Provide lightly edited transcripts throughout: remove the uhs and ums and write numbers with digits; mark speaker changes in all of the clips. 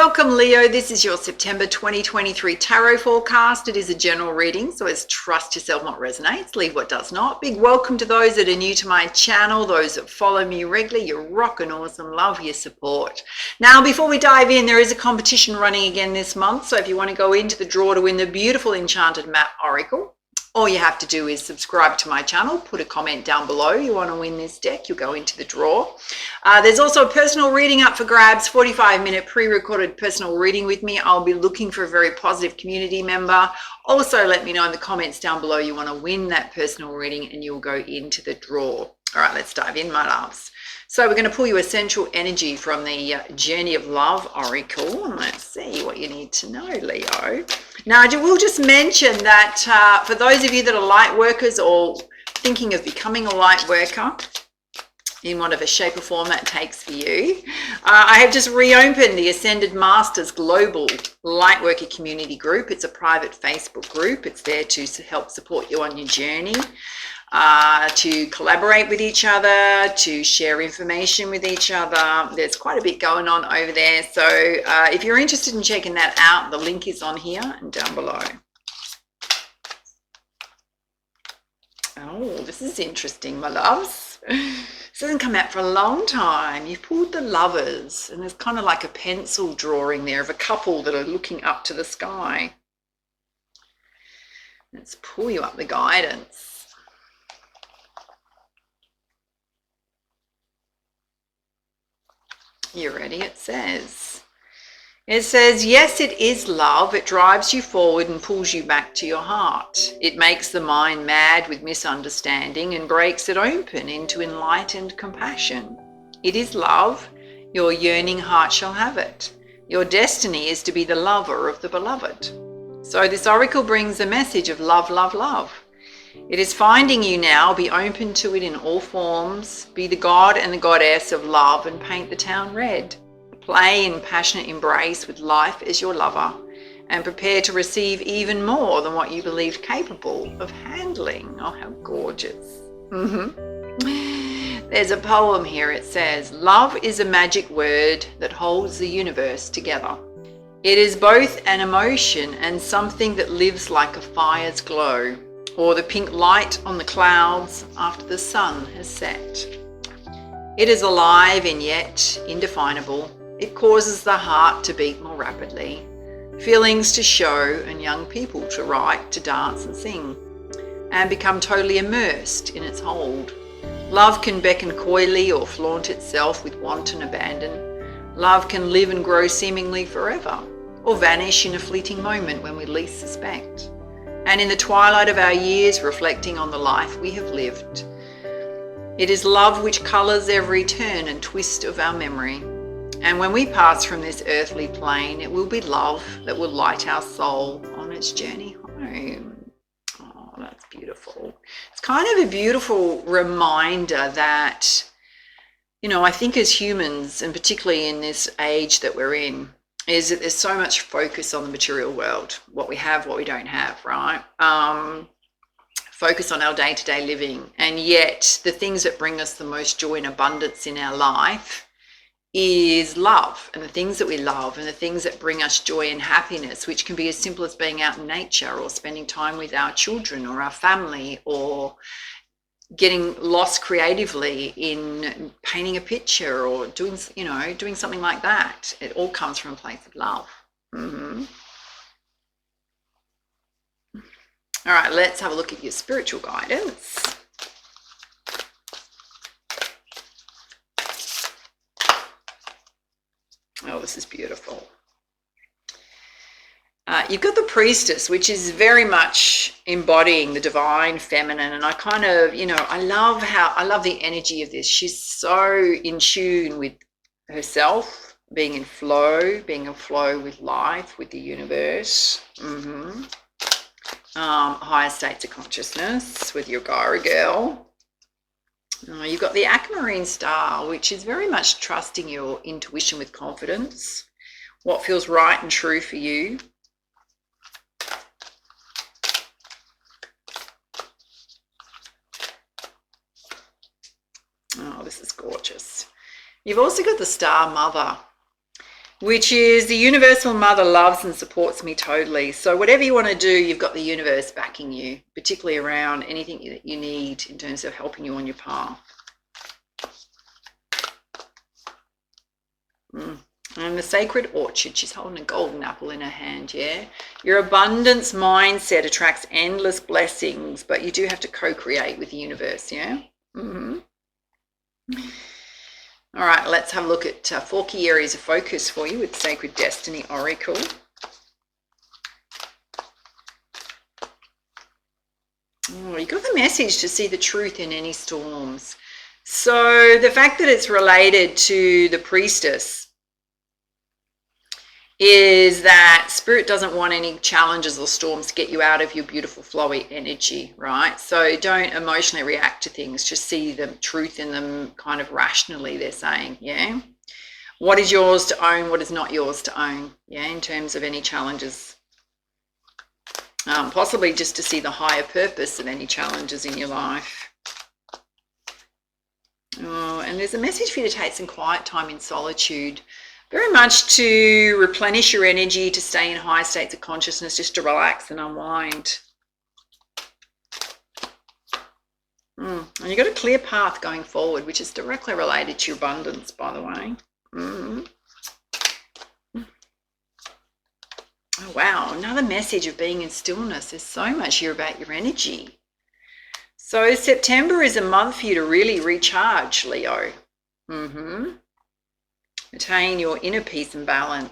Speaker 1: Welcome, Leo. This is your September 2023 tarot forecast. It is a general reading, so it's trust yourself what resonates, leave what does not. Big welcome to those that are new to my channel, those that follow me regularly. You're rocking awesome. Love your support. Now, before we dive in, there is a competition running again this month, so if you want to go into the draw to win the beautiful Enchanted Map Oracle, all you have to do is subscribe to my channel, put a comment down below. You want to win this deck, you'll go into the draw. There's also a personal reading up for grabs, 45-minute pre-recorded personal reading with me. I'll be looking for a very positive community member. Also, let me know in the comments down below you want to win that personal reading and you'll go into the draw. All right, let's dive in, my loves. So we're going to pull you essential energy from the Journey of Love Oracle. And let's see what you need to know, Leo. Now, I will just mention that for those of you that are light workers or thinking of becoming a light worker in whatever shape or form that takes for you, I have just reopened the Ascended Masters Global Lightworker Community Group. It's a private Facebook group. It's there to help support you on your journey. To collaborate with each other, to share information with each other. There's quite a bit going on over there. So if you're interested in checking that out, the link is on here and down below. Oh, this is interesting, my loves. This hasn't come out for a long time. You've pulled the Lovers, and there's kind of like a pencil drawing there of a couple that are looking up to the sky. Let's pull you up the guidance. You ready? It says, yes, it is love. It drives you forward and pulls you back to your heart. It makes the mind mad with misunderstanding and breaks it open into enlightened compassion. It is love. Your yearning heart shall have it. Your destiny is to be the lover of the beloved. So this oracle brings a message of love, love, love. It is finding you now. Be open to it in all forms. Be the god and the goddess of love and paint the town red. Play in passionate embrace with life as your lover and prepare to receive even more than what you believed capable of handling. Oh, how gorgeous. There's a poem here. It says, love is a magic word that holds the universe together. It is both an emotion and something that lives like a fire's glow, or the pink light on the clouds after the sun has set. It is alive and yet indefinable. It causes the heart to beat more rapidly, feelings to show, and young people to write, to dance and sing, and become totally immersed in its hold. Love can beckon coyly or flaunt itself with wanton abandon. Love can live and grow seemingly forever, or vanish in a fleeting moment when we least suspect. And in the twilight of our years, reflecting on the life we have lived. It is love which colours every turn and twist of our memory. And when we pass from this earthly plane, it will be love that will light our soul on its journey home. Oh, that's beautiful. It's kind of a beautiful reminder that, I think as humans, and particularly in this age that we're in, is that there's so much focus on the material world, what we have, what we don't have, right? Focus on our day-to-day living. And yet the things that bring us the most joy and abundance in our life is love, and the things that we love and the things that bring us joy and happiness, which can be as simple as being out in nature or spending time with our children or our family, or getting lost creatively in painting a picture or doing something like that. It all comes from a place of love. All right, let's have a look at your spiritual guidance. Oh, this is beautiful. You've got the Priestess, which is very much embodying the divine feminine. And I kind of, I love the energy of this. She's so in tune with herself, being in flow with life, with the universe. Higher states of consciousness with your Gaia girl. You've got the Aquamarine Star, which is very much trusting your intuition with confidence, what feels right and true for you. Oh, this is gorgeous. You've also got the Star Mother, which is the universal mother loves and supports me totally. So whatever you want to do, you've got the universe backing you, particularly around anything that you need in terms of helping you on your path. And the sacred orchard, she's holding a golden apple in her hand, yeah? Your abundance mindset attracts endless blessings, but you do have to co-create with the universe, yeah? All right, let's have a look at 4 key areas of focus for you with Sacred Destiny Oracle. Oh, you got the message to see the truth in any storms. So the fact that it's related to the priestess is that Spirit doesn't want any challenges or storms to get you out of your beautiful flowy energy, right? So don't emotionally react to things, just see the truth in them kind of rationally, they're saying, yeah? What is yours to own, what is not yours to own, yeah, in terms of any challenges. Possibly just to see the higher purpose of any challenges in your life. Oh, and there's a message for you to take some quiet time in solitude. Very much to replenish your energy, to stay in high states of consciousness, just to relax and unwind. And you've got a clear path going forward, which is directly related to your abundance, by the way. Oh, wow, another message of being in stillness. There's so much here about your energy. So September is a month for you to really recharge, Leo. Attain your inner peace and balance.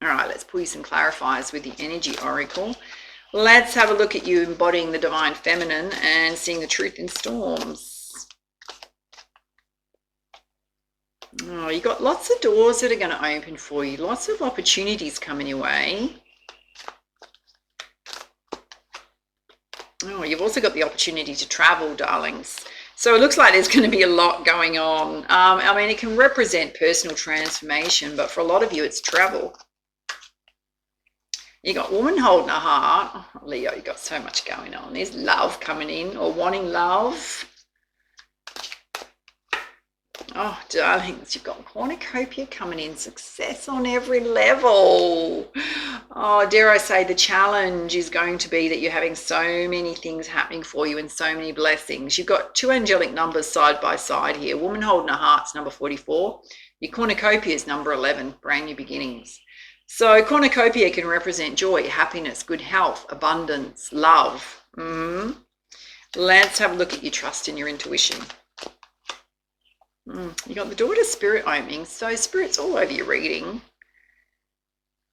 Speaker 1: All right, let's pull you some clarifiers with the energy oracle. Let's have a look at you embodying the divine feminine and seeing the truth in storms. Oh, you got lots of doors that are going to open for you. Lots of opportunities coming your way. Oh, you've also got the opportunity to travel, darlings. So it looks like there's going to be a lot going on. I mean, it can represent personal transformation, but for a lot of you, it's travel. You got woman holding a heart. Oh, Leo, you got so much going on. There's love coming in or wanting love. Oh, darlings, you've got cornucopia coming in. Success on every level. Oh, dare I say the challenge is going to be that you're having so many things happening for you and so many blessings. You've got 2 angelic numbers side by side here. Woman holding a heart's number 44. Your cornucopia is number 11, brand new beginnings. So cornucopia can represent joy, happiness, good health, abundance, love. Let's have a look at your trust and your intuition. You got the door to spirit opening, so spirit's all over your reading.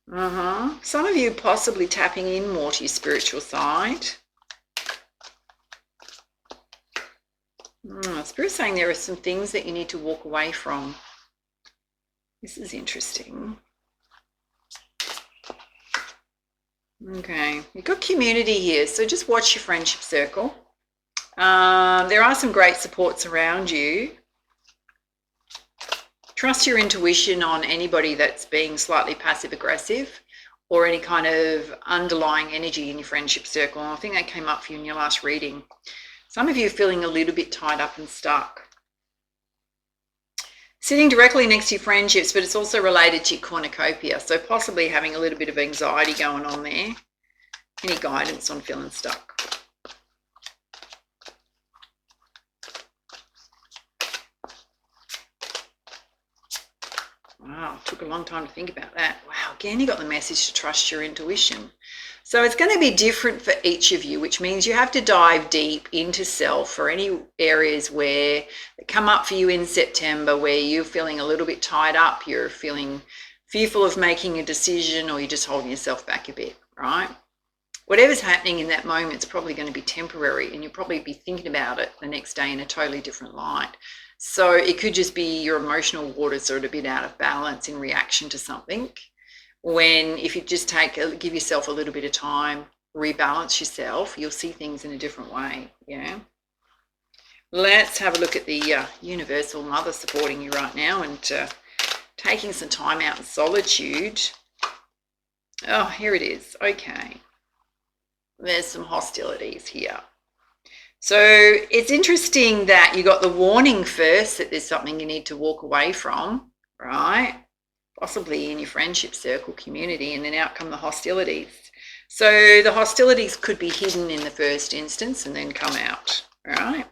Speaker 1: Some of you possibly tapping in more to your spiritual side. Spirit's saying there are some things that you need to walk away from. This is interesting. Okay, you've got community here, so just watch your friendship circle. There are some great supports around you. Trust your intuition on anybody that's being slightly passive-aggressive or any kind of underlying energy in your friendship circle. And I think that came up for you in your last reading. Some of you are feeling a little bit tied up and stuck. Sitting directly next to your friendships, but it's also related to your cornucopia. So possibly having a little bit of anxiety going on there. Any guidance on feeling stuck? Wow, took a long time to think about that. Wow, again, you got the message to trust your intuition. So it's going to be different for each of you, which means you have to dive deep into self for any areas where they come up for you in September, where you're feeling a little bit tied up, you're feeling fearful of making a decision, or you're just holding yourself back a bit, right? Whatever's happening in that moment is probably going to be temporary, and you'll probably be thinking about it the next day in a totally different light. So it could just be your emotional waters are a bit out of balance in reaction to something. When if you just give yourself a little bit of time, rebalance yourself, you'll see things in a different way. Yeah. Let's have a look at the universal mother supporting you right now and taking some time out in solitude. Oh, here it is. Okay. There's some hostilities here. So it's interesting that you got the warning first that there's something you need to walk away from, right? possibly in your friendship circle, community, and then out come the hostilities. So the hostilities could be hidden in the first instance and then come out, all right?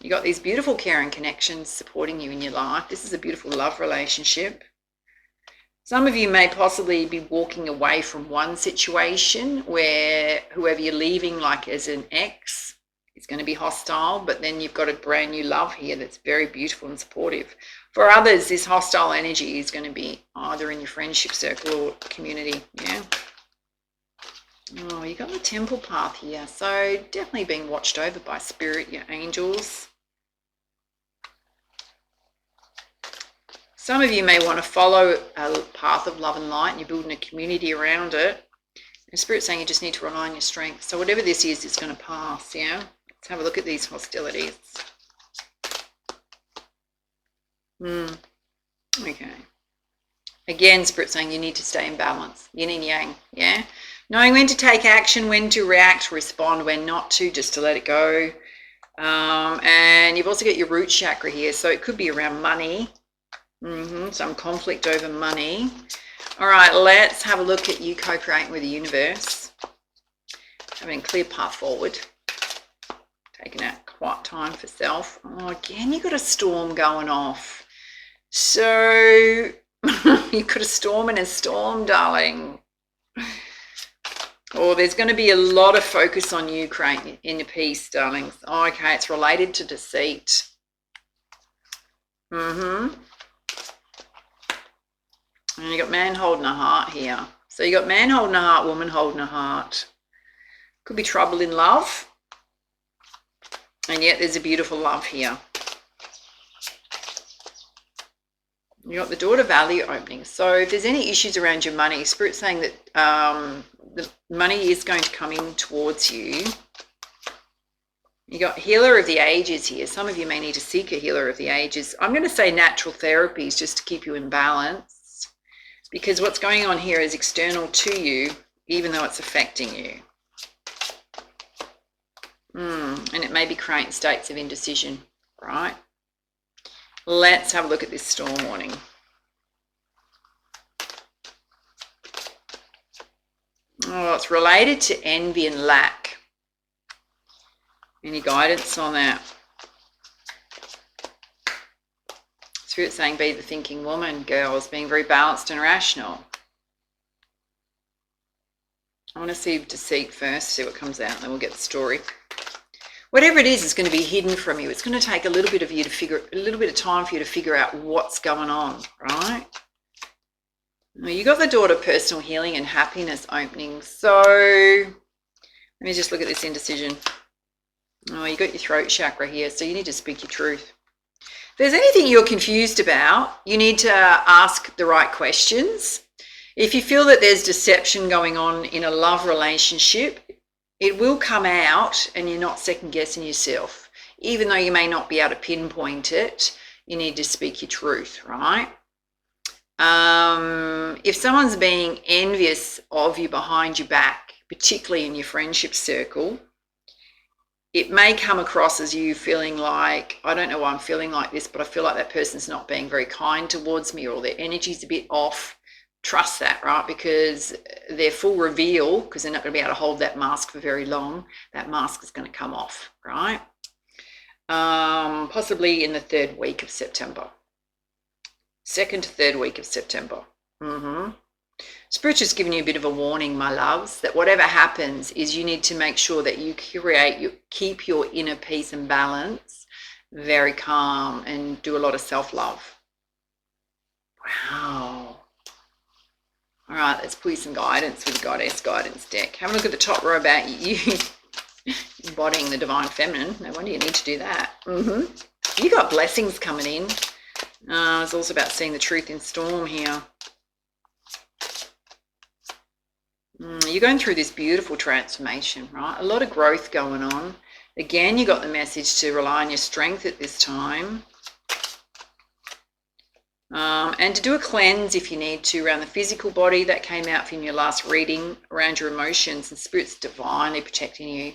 Speaker 1: You got these beautiful caring connections supporting you in your life. This is a beautiful love relationship. Some of you may possibly be walking away from one situation where whoever you're leaving, like as an ex, is going to be hostile, but then you've got a brand new love here that's very beautiful and supportive. For others, this hostile energy is going to be either in your friendship circle or community, yeah? Oh, you got the temple path here. So definitely being watched over by spirit, your angels. Some of you may want to follow a path of love and light and you're building a community around it. And Spirit's saying you just need to rely on your strength. So whatever this is, it's going to pass, yeah? Let's have a look at these hostilities. Okay. Again, Spirit's saying you need to stay in balance. Yin and yang, yeah? Knowing when to take action, when to react, respond, when not to, just to let it go. And you've also got your root chakra here. So it could be around money. Some conflict over money. All right, let's have a look at you co-creating with the universe. Having a clear path forward. Taking out quiet time for self. Oh, again, you've got a storm going off. So you've got a storm and a storm, darling. Oh, there's going to be a lot of focus on you creating inner peace, darlings. Oh, okay, it's related to deceit. And you got man holding a heart here. So you got man holding a heart, woman holding a heart. Could be trouble in love. And yet there's a beautiful love here. You got the daughter value opening. So if there's any issues around your money, Spirit's saying that the money is going to come in towards you. You got healer of the ages here. Some of you may need to seek a healer of the ages. I'm going to say natural therapies just to keep you in balance, because what's going on here is external to you, even though it's affecting you. And it may be creating states of indecision, right? Let's have a look at this storm warning. Oh, it's related to envy and lack. Any guidance on that? Spirit saying be the thinking woman, girls, being very balanced and rational. I want to see deceit first, see what comes out, and then we'll get the story. Whatever it is going to be hidden from you. It's going to take a little bit of time for you to figure out what's going on, right? Now, you got the daughter personal healing and happiness opening. So let me just look at this indecision. Oh, you got your throat chakra here, so you need to speak your truth. If there's anything you're confused about, you need to ask the right questions. If you feel that there's deception going on in a love relationship, it will come out and you're not second guessing yourself. Even though you may not be able to pinpoint it, you need to speak your truth, right? If someone's being envious of you behind your back, particularly in your friendship circle, it may come across as you feeling like, I don't know why I'm feeling like this, but I feel like that person's not being very kind towards me, or their energy's a bit off. Trust that, right? Because their full reveal, because they're not going to be able to hold that mask for very long, that mask is going to come off, right? Possibly in the 3rd week of September. 2nd to 3rd week of September. Spirit's just giving you a bit of a warning, my loves, that whatever happens is you need to make sure that you keep your inner peace and balance very calm and do a lot of self-love. Wow. All right, let's pull you some guidance with the Goddess Guidance deck. Have a look at the top row about you embodying the Divine Feminine. No wonder you need to do that. You got blessings coming in. It's also about seeing the truth in storm here. You're going through this beautiful transformation, right? A lot of growth going on. Again, you got the message to rely on your strength at this time. And to do a cleanse if you need to around the physical body. That came out from your last reading, around your emotions, and Spirit's divinely protecting you.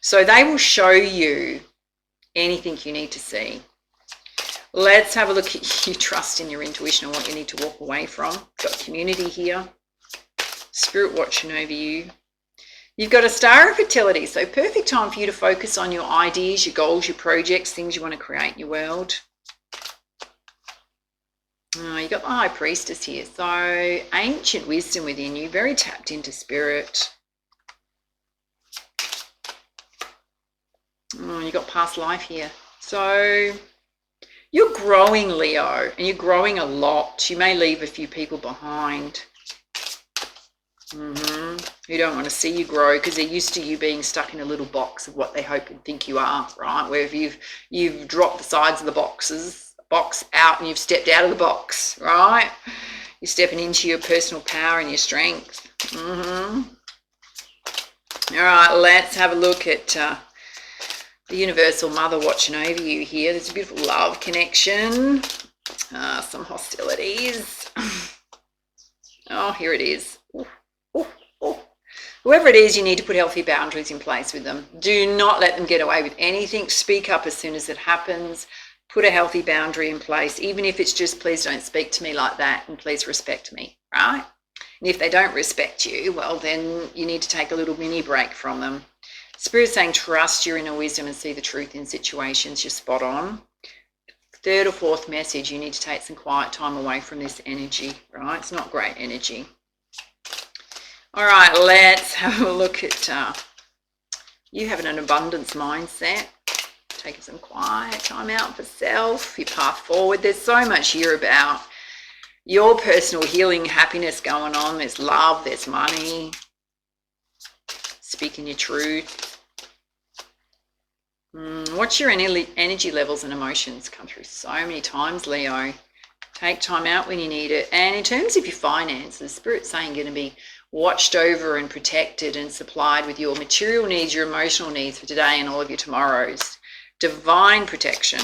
Speaker 1: So they will show you anything you need to see. Let's have a look at you trust in your intuition and what you need to walk away from. Got community here. Spirit watching over you. You've got a star of fertility, so perfect time for you to focus on your ideas, your goals, your projects, things you want to create in your world. Oh, you got the High Priestess here, so ancient wisdom within you, very tapped into spirit. Oh, you got past life here, so you're growing, Leo, and you're growing a lot. You may leave a few people behind. Who don't want to see you grow because they're used to you being stuck in a little box of what they hope and think you are, right? Where if you've dropped the sides of the box out and you've stepped out of the box, right? You're stepping into your personal power and your strength. All right, let's have a look at the Universal Mother watching over you here. There's a beautiful love connection, some hostilities. Oh, here it is. Ooh. Whoever it is, you need to put healthy boundaries in place with them. Do not let them get away with anything. Speak up as soon as it happens. Put a healthy boundary in place, even if it's just, please don't speak to me like that and please respect me, right? And if they don't respect you, well, then you need to take a little mini break from them. Spirit's saying trust your inner wisdom and see the truth in situations. You're spot on. Third or fourth message, you need to take some quiet time away from this energy, right? It's not great energy. All right, let's have a look at you having an abundance mindset, taking some quiet time out for self, your path forward. There's so much here about your personal healing, happiness going on. There's love, there's money, speaking your truth. Watch your energy levels and emotions come through so many times, Leo. Take time out when you need it. And in terms of your finances, Spirit's saying you're going to be watched over and protected and supplied with your material needs, your emotional needs for today and all of your tomorrows. Divine protection.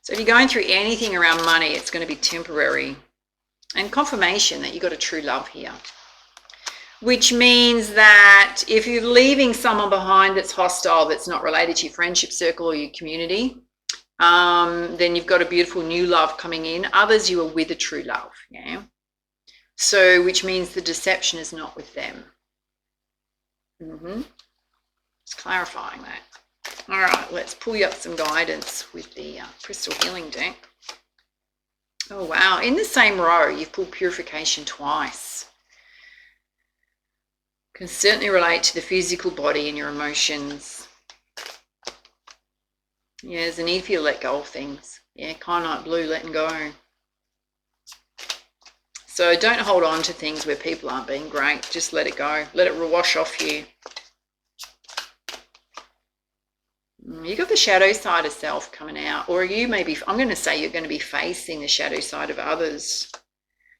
Speaker 1: So if you're going through anything around money, it's going to be temporary. And confirmation that you've got a true love here. Which means that if you're leaving someone behind that's hostile, that's not related to your friendship circle or your community, then you've got a beautiful new love coming in. Others, you are with a true love, yeah? So, which means the deception is not with them. Just clarifying that. All right, let's pull you up some guidance with the Crystal Healing deck. Oh, wow. In the same row, you've pulled Purification twice. Can certainly relate to the physical body and your emotions. Yeah, there's a need for you to let go of things. Yeah, kind of like blue, letting go. So don't hold on to things where people aren't being great. Just let it go. Let it wash off you. You got the shadow side of self coming out. Or you may be, I'm going to say you're going to be facing the shadow side of others.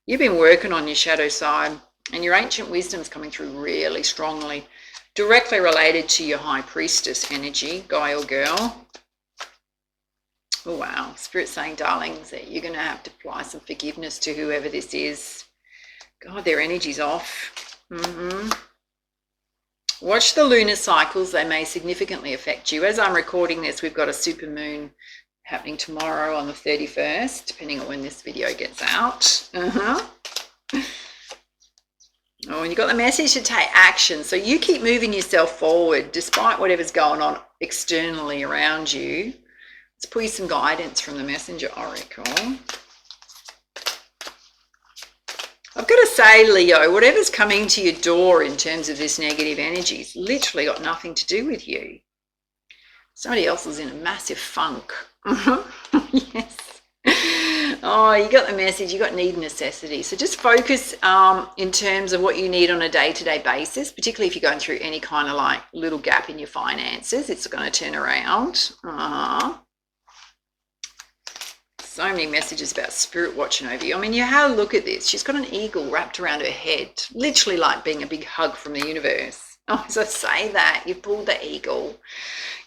Speaker 1: You've been working on your shadow side. And your ancient wisdom's coming through really strongly. Directly related to your High Priestess energy, guy or girl. Oh, wow. Spirit's saying, darlings, that you're going to have to apply some forgiveness to whoever this is. God, their energy's off. Watch the lunar cycles. They may significantly affect you. As I'm recording this, we've got a supermoon happening tomorrow on the 31st, depending on when this video gets out. Oh, and you got the message to take action. So you keep moving yourself forward despite whatever's going on externally around you. Let's pull you some guidance from the Messenger Oracle. I've got to say, Leo, whatever's coming to your door in terms of this negative energy has literally got nothing to do with you. Somebody else is in a massive funk. Yes. Oh, you got the message. You got need and necessity. So just focus in terms of what you need on a day-to-day basis, particularly if you're going through any kind of like little gap in your finances. It's going to turn around. So many messages about spirit watching over you. I mean, you had a look at this. She's got an eagle wrapped around her head, literally like being a big hug from the universe. Oh, as I say that, you pulled the eagle.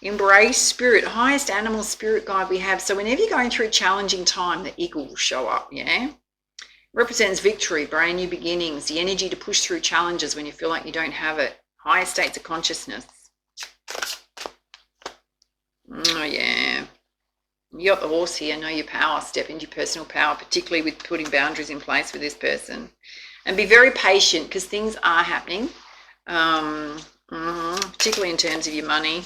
Speaker 1: Embrace spirit, highest animal spirit guide we have. So whenever you're going through a challenging time, the eagle will show up, yeah? Represents victory, brand new beginnings, the energy to push through challenges when you feel like you don't have it. Higher states of consciousness. Oh, yeah. You got the horse here. Know your power. Step into your personal power, particularly with putting boundaries in place with this person. And be very patient because things are happening, particularly in terms of your money.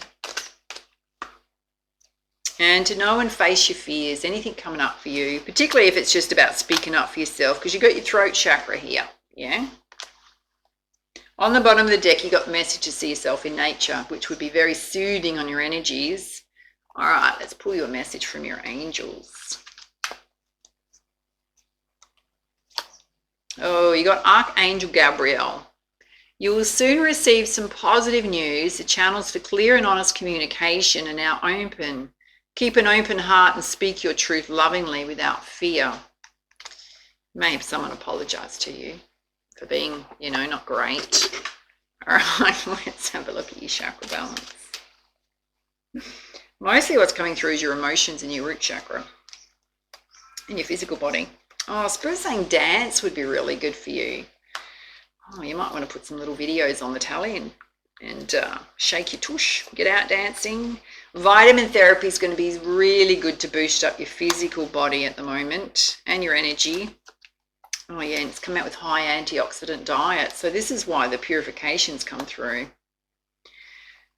Speaker 1: And to know and face your fears, anything coming up for you, particularly if it's just about speaking up for yourself, because you've got your throat chakra here, yeah? On the bottom of the deck, you got the message to see yourself in nature, which would be very soothing on your energies. All right, let's pull you a message from your angels. Oh, you got Archangel Gabriel. You will soon receive some positive news. The channels for clear and honest communication are now open. Keep an open heart and speak your truth lovingly without fear. You may have someone apologize to you for being, not great. All right, let's have a look at your chakra balance. Mostly what's coming through is your emotions and your root chakra and your physical body. Oh, Spirit's saying dance would be really good for you. Oh, you might want to put some little videos on the tally and shake your tush, get out dancing. Vitamin therapy is going to be really good to boost up your physical body at the moment and your energy. Oh yeah, and it's come out with high antioxidant diet. So this is why the purifications come through.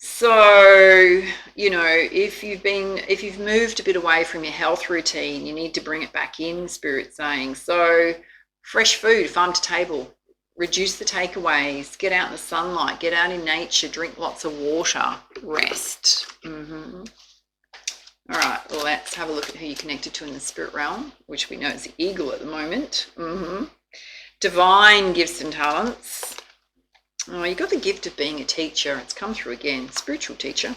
Speaker 1: So, if you've moved a bit away from your health routine, you need to bring it back in, Spirit's saying. So fresh food, farm to table. Reduce the takeaways, get out in the sunlight, get out in nature, drink lots of water, rest. All right, let's have a look at who you're connected to in the spirit realm, which we know is the eagle at the moment. Divine gifts and talents. Oh, you got the gift of being a teacher. It's come through again, spiritual teacher.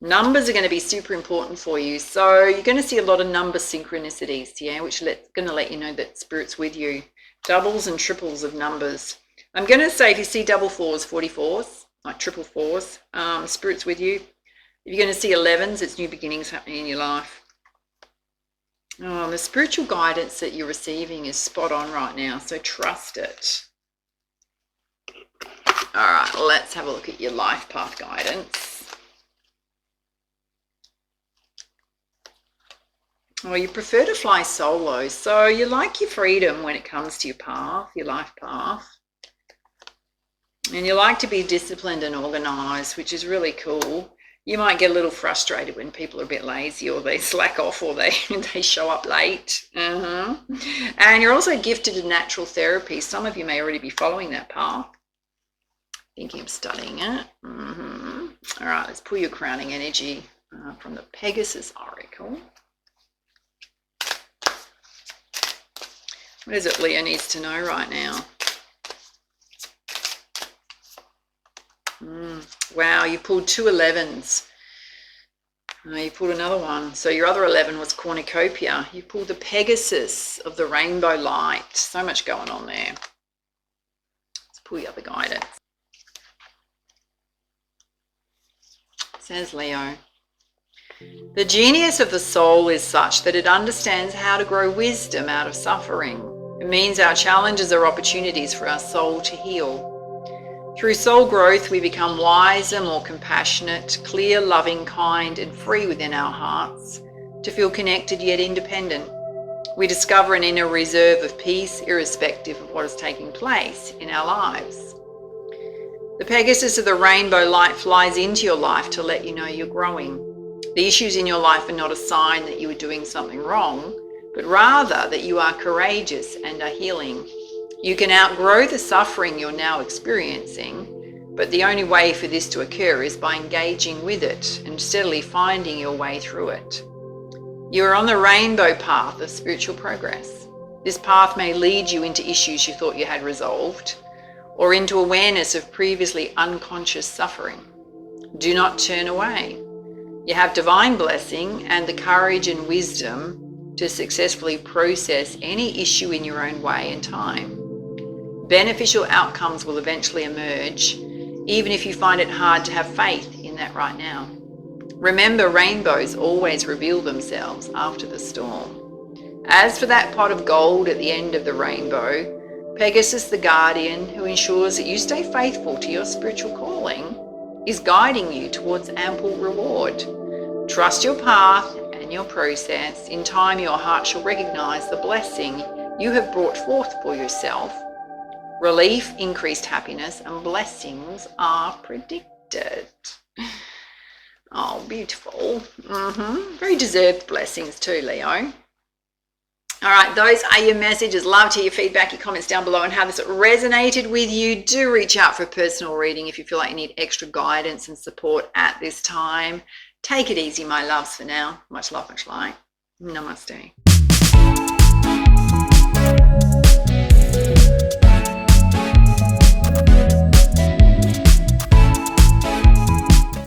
Speaker 1: Numbers are going to be super important for you. So you're going to see a lot of number synchronicities, yeah, which going to let you know that Spirit's with you. Doubles and triples of numbers. I'm going to say if you see double fours, 44s, like triple fours, Spirit's with you. If you're going to see 11s, it's new beginnings happening in your life. Oh, the spiritual guidance that you're receiving is spot on right now, so trust it. All right, let's have a look at your life path guidance. Well, you prefer to fly solo, so you like your freedom when it comes to your path, your life path. And you like to be disciplined and organised, which is really cool. You might get a little frustrated when people are a bit lazy or they slack off or they show up late. And you're also gifted in natural therapy. Some of you may already be following that path, thinking of studying it. All right, let's pull your crowning energy from the Pegasus Oracle. What is it Leo needs to know right now? Wow, you pulled 2 11s. You pulled another one. So your other 11 was cornucopia. You pulled the Pegasus of the rainbow light. So much going on there. Let's pull the other guidance. Says Leo. The genius of the soul is such that it understands how to grow wisdom out of suffering. It means our challenges are opportunities for our soul to heal. Through soul growth, we become wiser, more compassionate, clear, loving, kind, and free within our hearts to feel connected yet independent. We discover an inner reserve of peace, irrespective of what is taking place in our lives. The Pegasus of the rainbow light flies into your life to let you know you're growing. The issues in your life are not a sign that you are doing something wrong, but rather that you are courageous and are healing. You can outgrow the suffering you're now experiencing, but the only way for this to occur is by engaging with it and steadily finding your way through it. You are on the rainbow path of spiritual progress. This path may lead you into issues you thought you had resolved, or into awareness of previously unconscious suffering. Do not turn away. You have divine blessing and the courage and wisdom to successfully process any issue in your own way and time. Beneficial outcomes will eventually emerge, even if you find it hard to have faith in that right now. Remember, rainbows always reveal themselves after the storm. As for that pot of gold at the end of the rainbow, Pegasus the guardian, who ensures that you stay faithful to your spiritual calling, is guiding you towards ample reward. Trust your path and your process. In time, your heart shall recognize the blessing you have brought forth for yourself. Relief, increased happiness, and blessings are predicted. Oh, beautiful. Very deserved blessings too, Leo. All right, those are your messages. Love to hear your feedback, your comments down below, and how this resonated with you. Do reach out for a personal reading if you feel like you need extra guidance and support at this time. Take it easy, my loves, for now. Much love, much light. Namaste.